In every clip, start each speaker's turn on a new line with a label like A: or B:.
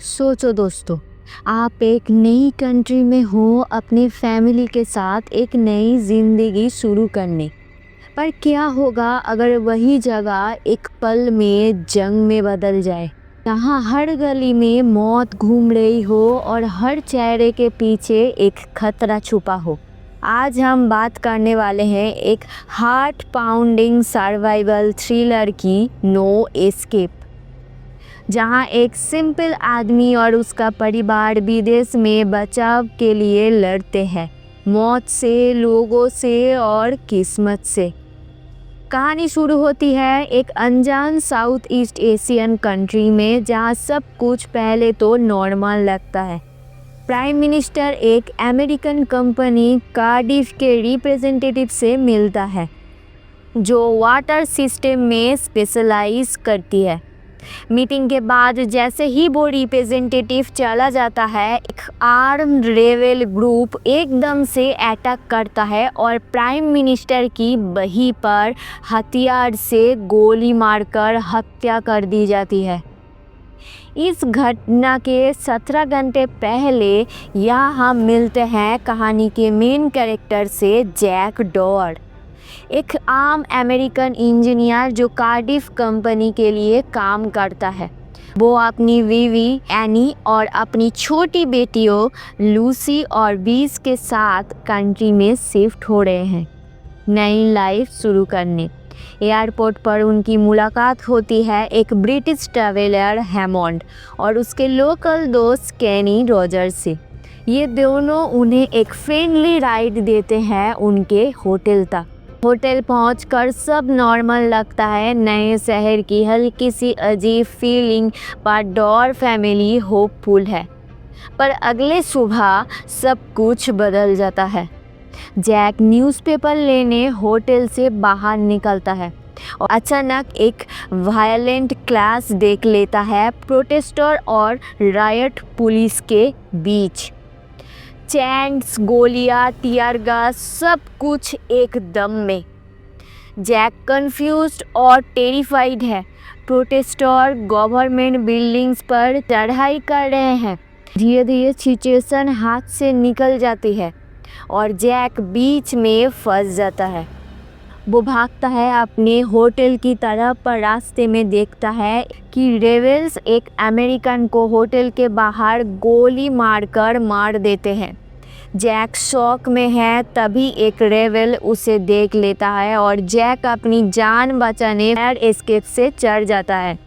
A: सोचो दोस्तों, आप एक नई कंट्री में हो अपने फैमिली के साथ एक नई ज़िंदगी शुरू करने। पर क्या होगा अगर वही जगह एक पल में जंग में बदल जाए, जहाँ हर गली में मौत घूम रही हो और हर चेहरे के पीछे एक खतरा छुपा हो। आज हम बात करने वाले हैं एक हार्ट पाउंडिंग सर्वाइवल थ्रिलर की, नो एस्केप, जहां एक सिंपल आदमी और उसका परिवार विदेश में बचाव के लिए लड़ते हैं, मौत से, लोगों से और किस्मत से। कहानी शुरू होती है एक अनजान साउथ ईस्ट एशियन कंट्री में, जहां सब कुछ पहले तो नॉर्मल लगता है। प्राइम मिनिस्टर एक अमेरिकन कंपनी कार्डिफ के रिप्रेजेंटेटिव से मिलता है, जो वाटर सिस्टम में स्पेशलाइज करती है। मीटिंग के बाद जैसे ही वो रिप्रेजेंटेटिव चला जाता है, एक आर्म्ड रेबेल ग्रुप एकदम से अटैक करता है और प्राइम मिनिस्टर की बही पर हथियार से गोली मारकर हत्या कर दी जाती है। इस घटना के 17 घंटे पहले यहाँ हम मिलते हैं कहानी के मेन कैरेक्टर से, जैक डॉर, एक आम अमेरिकन इंजीनियर जो कार्डिफ कंपनी के लिए काम करता है। वो अपनी बीवी एनी और अपनी छोटी बेटियों लूसी और बीस के साथ कंट्री में शिफ्ट हो रहे हैं, नई लाइफ शुरू करने। एयरपोर्ट पर उनकी मुलाकात होती है एक ब्रिटिश ट्रैवलर हैमॉन्ड और उसके लोकल दोस्त केनी रॉजर्स से। ये दोनों उन्हें एक फ्रेंडली राइड देते हैं उनके होटल तक। होटल पहुंचकर सब नॉर्मल लगता है, नए शहर की हल्की सी अजीब फीलिंग, पर डॉर फैमिली होपफुल है। पर अगले सुबह सब कुछ बदल जाता है। जैक न्यूज़पेपर लेने होटल से बाहर निकलता है और अचानक एक वायलेंट क्लैश देख लेता है प्रोटेस्टर और रायट पुलिस के बीच। चैंट्स, गोलियां, टीयर गैस, सब कुछ एकदम में। जैक कंफ्यूज्ड और टेरिफाइड है। प्रोटेस्टर गवर्नमेंट बिल्डिंग्स पर चढ़ाई कर रहे हैं। धीरे धीरे सिचुएशन हाथ से निकल जाती है और जैक बीच में फंस जाता है। वो भागता है अपने होटल की तरफ, पर रास्ते में देखता है कि रेबेल्स एक अमेरिकन को होटल के बाहर गोली मारकर मार देते हैं। जैक शॉक में है, तभी एक रेबेल उसे देख लेता है और जैक अपनी जान बचाने फायर एस्केप से चढ़ जाता है।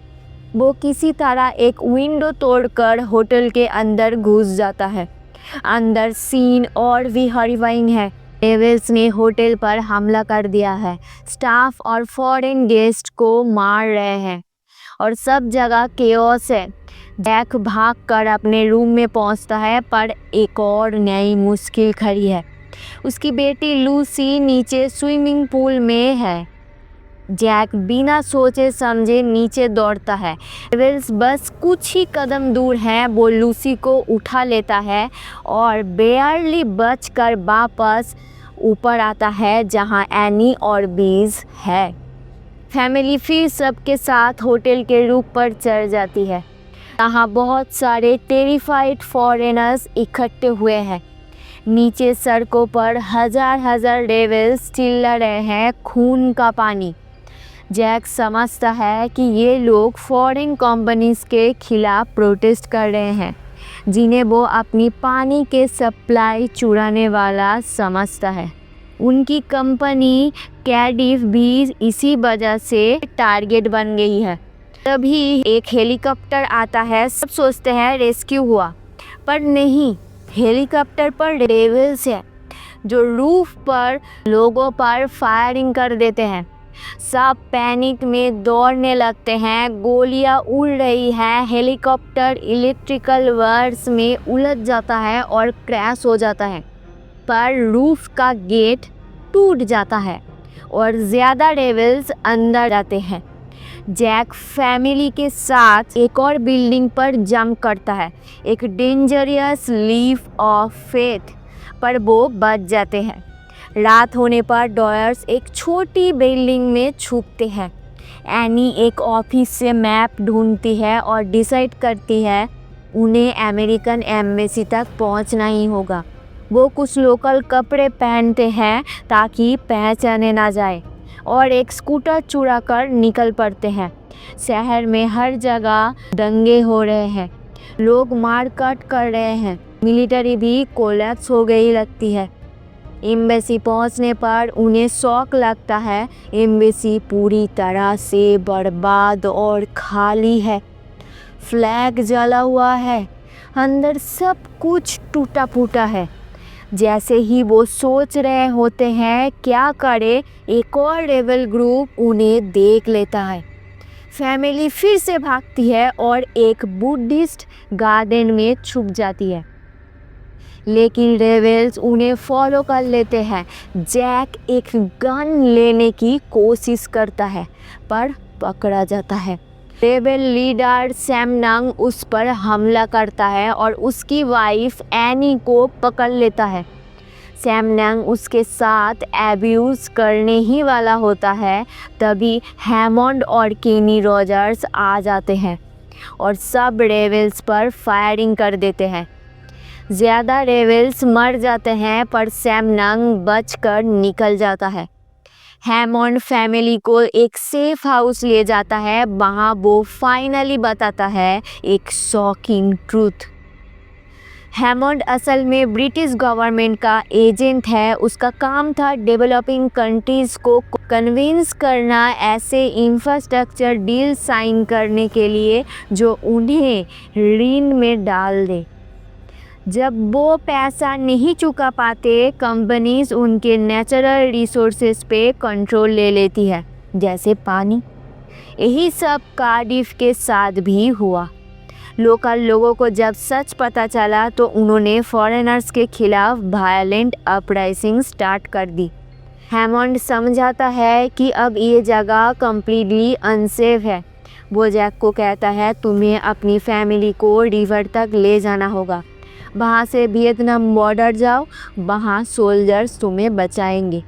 A: वो किसी तरह एक विंडो तोड़कर होटल के अंदर घुस जाता है। अंदर सीन और भी हॉरिफाइंग है। रेबेल्स ने होटल पर हमला कर दिया है, स्टाफ और फॉरेन गेस्ट को मार रहे हैं और सब जगह केओस है। जैक भागकर अपने रूम में पहुंचता है, पर एक और नई मुश्किल खड़ी है। उसकी बेटी लूसी नीचे स्विमिंग पूल में है। जैक बिना सोचे समझे नीचे दौड़ता है। रेबेल्स बस कुछ ही कदम दूर हैं। वो लूसी को उठा लेता है और बेयरली बचकर वापस ऊपर आता है, जहां एनी और बीज है। फैमिली फिर सबके साथ होटल के रूफ पर चढ़ जाती है। यहाँ बहुत सारे टेरिफाइड फॉरेनर्स इकट्ठे हुए हैं। नीचे सड़कों पर हजार हजार रेबेल्स चिल्ला रहे हैं, खून का पानी। जैक समझता है कि ये लोग फॉरेन कंपनीज के खिलाफ प्रोटेस्ट कर रहे हैं, जिन्हें वो अपनी पानी के सप्लाई चुराने वाला समझता है। उनकी कंपनी कार्डिफ भी इसी वजह से टारगेट बन गई है। तभी एक हेलीकॉप्टर आता है। सब सोचते हैं रेस्क्यू हुआ, पर नहीं, हेलीकॉप्टर पर रेबेल्स है जो रूफ पर लोगों पर फायरिंग कर देते हैं। सब पैनिक में दौड़ने लगते हैं। गोलियां उड़ रही हैं। हेलीकॉप्टर इलेक्ट्रिकल वायर्स में उलझ जाता है और क्रैश हो जाता है, पर रूफ का गेट टूट जाता है और ज़्यादा रेबेल्स अंदर जाते हैं। जैक फैमिली के साथ एक और बिल्डिंग पर जंप करता है, एक डेंजरस लीप ऑफ फेथ, पर वो बच जाते हैं। रात होने पर डॉयर्स एक छोटी बिल्डिंग में छुपते हैं। एनी एक ऑफिस से मैप ढूंढती है और डिसाइड करती है उन्हें अमेरिकन एम्बेसी तक पहुंचना ही होगा। वो कुछ लोकल कपड़े पहनते हैं ताकि पहचाने ना जाए और एक स्कूटर चुरा कर निकल पड़ते हैं। शहर में हर जगह दंगे हो रहे हैं, लोग मारकाट कर रहे हैं, मिलिट्री भी कोलैप्स हो गई लगती है। एम्बेसी पहुंचने पर उन्हें शौक लगता है। एम्बेसी पूरी तरह से बर्बाद और खाली है। फ्लैग जला हुआ है, अंदर सब कुछ टूटा फूटा है। जैसे ही वो सोच रहे होते हैं क्या करे, एक और रेबल ग्रुप उन्हें देख लेता है। फैमिली फिर से भागती है और एक बुद्धिस्ट गार्डन में छुप जाती है, लेकिन रेबल्स उन्हें फॉलो कर लेते हैं। जैक एक गन लेने की कोशिश करता है पर पकड़ा जाता है। रेबल लीडर सैम नंग उस पर हमला करता है और उसकी वाइफ एनी को पकड़ लेता है। सैम नंग उसके साथ एब्यूज़ करने ही वाला होता है, तभी हैमंड और केनी रॉजर्स आ जाते हैं और सब रेबल्स पर फायरिंग कर देते हैं। ज़्यादा रेबल्स मर जाते हैं पर सैम नंग बचकर निकल जाता है। हैमंड फैमिली को एक सेफ हाउस ले जाता है। वहाँ वो फाइनली बताता है एक शॉकिंग ट्रूथ। हैमंड असल में ब्रिटिश गवर्नमेंट का एजेंट है। उसका काम था डेवलपिंग कंट्रीज़ को कन्विंस करना ऐसे इंफ्रास्ट्रक्चर डील साइन करने के लिए जो उन्हें ऋण में डाल दे। जब वो पैसा नहीं चुका पाते, कंपनीज उनके नेचुरल रिसोर्सेज पे कंट्रोल ले लेती है, जैसे पानी। यही सब कार्डिफ के साथ भी हुआ। लोकल लोगों को जब सच पता चला तो उन्होंने फॉरेनर्स के खिलाफ वायलेंट अपराइजिंग स्टार्ट कर दी। हैमंड समझाता है कि अब ये जगह कम्प्लीटली अनसेफ है। वो जैक को कहता है तुम्हें अपनी फैमिली को रिवर तक ले जाना होगा। वहाँ से वियतनाम बॉर्डर जाओ, वहाँ सोल्जर्स तुम्हें बचाएंगे।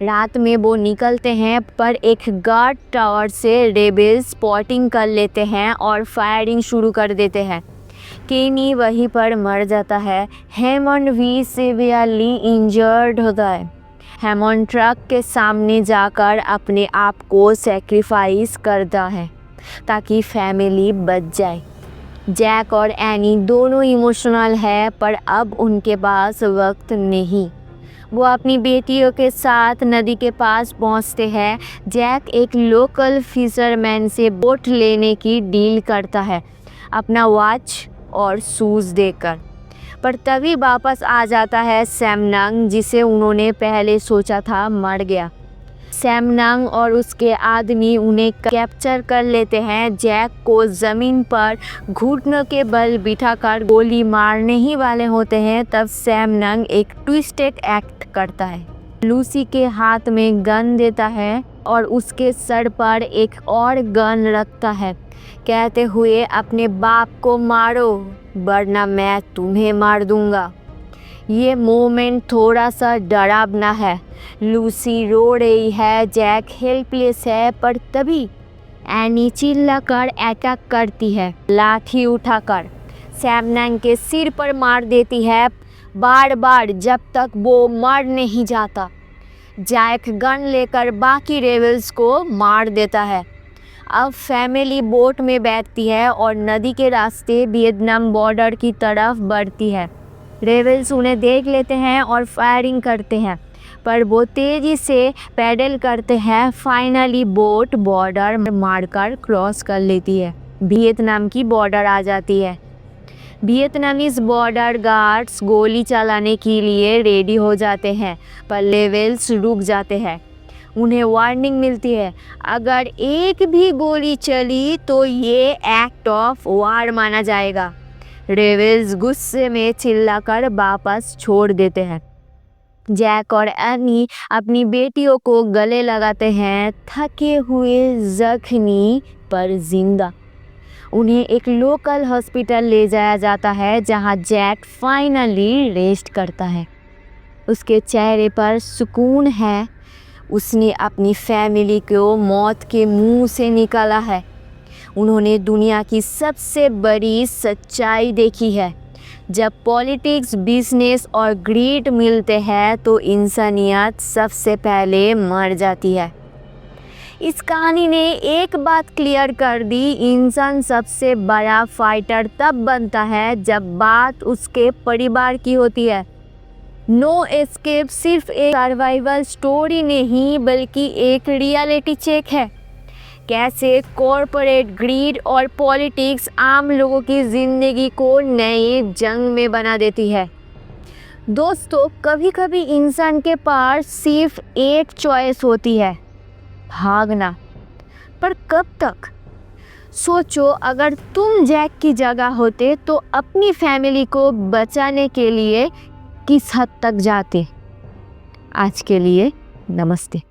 A: रात में वो निकलते हैं पर एक गार्ड टावर से रेबल्स स्पॉटिंग कर लेते हैं और फायरिंग शुरू कर देते हैं। केनी वहीं पर मर जाता है। हैमंड भी सिवियरली इंजर्ड होता है। हैमंड ट्रक के सामने जाकर अपने आप को सेक्रीफाइस करता है ताकि फैमिली बच जाए। जैक और एनी दोनों इमोशनल है पर अब उनके पास वक्त नहीं। वो अपनी बेटियों के साथ नदी के पास पहुंचते हैं। जैक एक लोकल फिशरमैन से बोट लेने की डील करता है अपना वॉच और शूज़ देकर, पर तभी वापस आ जाता है सैम नंग, जिसे उन्होंने पहले सोचा था मर गया। सैम नंग और उसके आदमी उन्हें कैप्चर कर लेते हैं। जैक को ज़मीन पर घुटनों के बल बिठाकर गोली मारने ही वाले होते हैं, तब सैम नंग एक ट्विस्टेड एक्ट करता है। लूसी के हाथ में गन देता है और उसके सर पर एक और गन रखता है, कहते हुए अपने बाप को मारो वरना मैं तुम्हें मार दूंगा। ये मोमेंट थोड़ा सा डरावना है। लूसी रो रही है, जैक हेल्पलेस है, पर तभी एनी चिल्लाकर अटैक करती है, लाठी उठाकर सैम नंग के सिर पर मार देती है बार बार जब तक वो मर नहीं जाता। जैक गन लेकर बाकी रेबल्स को मार देता है। अब फैमिली बोट में बैठती है और नदी के रास्ते वियतनाम बॉर्डर की तरफ बढ़ती है। रेबल्स उन्हें देख लेते हैं और फायरिंग करते हैं, पर वो तेज़ी से पैडल करते हैं। फाइनली बोट बॉर्डर मारकर क्रॉस कर लेती है। वियतनाम की बॉर्डर आ जाती है। वियतनामीज बॉर्डर गार्ड्स गोली चलाने के लिए रेडी हो जाते हैं, पर रेबल्स रुक जाते हैं। उन्हें वार्निंग मिलती है, अगर एक भी गोली चली तो ये एक्ट ऑफ वार माना जाएगा। रेबल्स गुस्से में चिल्लाकर वापस छोड़ देते हैं। जैक और एनी अपनी बेटियों को गले लगाते हैं, थके हुए, जख्मी पर जिंदा। उन्हें एक लोकल हॉस्पिटल ले जाया जाता है जहां जैक फाइनली रेस्ट करता है। उसके चेहरे पर सुकून है। उसने अपनी फैमिली को मौत के मुंह से निकाला है। उन्होंने दुनिया की सबसे बड़ी सच्चाई देखी है। जब पॉलिटिक्स, बिजनेस और ग्रीड मिलते हैं तो इंसानियत सबसे पहले मर जाती है। इस कहानी ने एक बात क्लियर कर दी, इंसान सबसे बड़ा फाइटर तब बनता है जब बात उसके परिवार की होती है। नो एस्केप सिर्फ एक सर्वाइवल स्टोरी नहीं बल्कि एक रियलिटी चेक है। कैसे कॉरपोरेट ग्रीड और पॉलिटिक्स आम लोगों की ज़िंदगी को नई जंग में बना देती है। दोस्तों, कभी कभी इंसान के पास सिर्फ एक चॉइस होती है, भागना। पर कब तक? सोचो, अगर तुम जैक की जगह होते तो अपनी फैमिली को बचाने के लिए किस हद तक जाते? आज के लिए नमस्ते।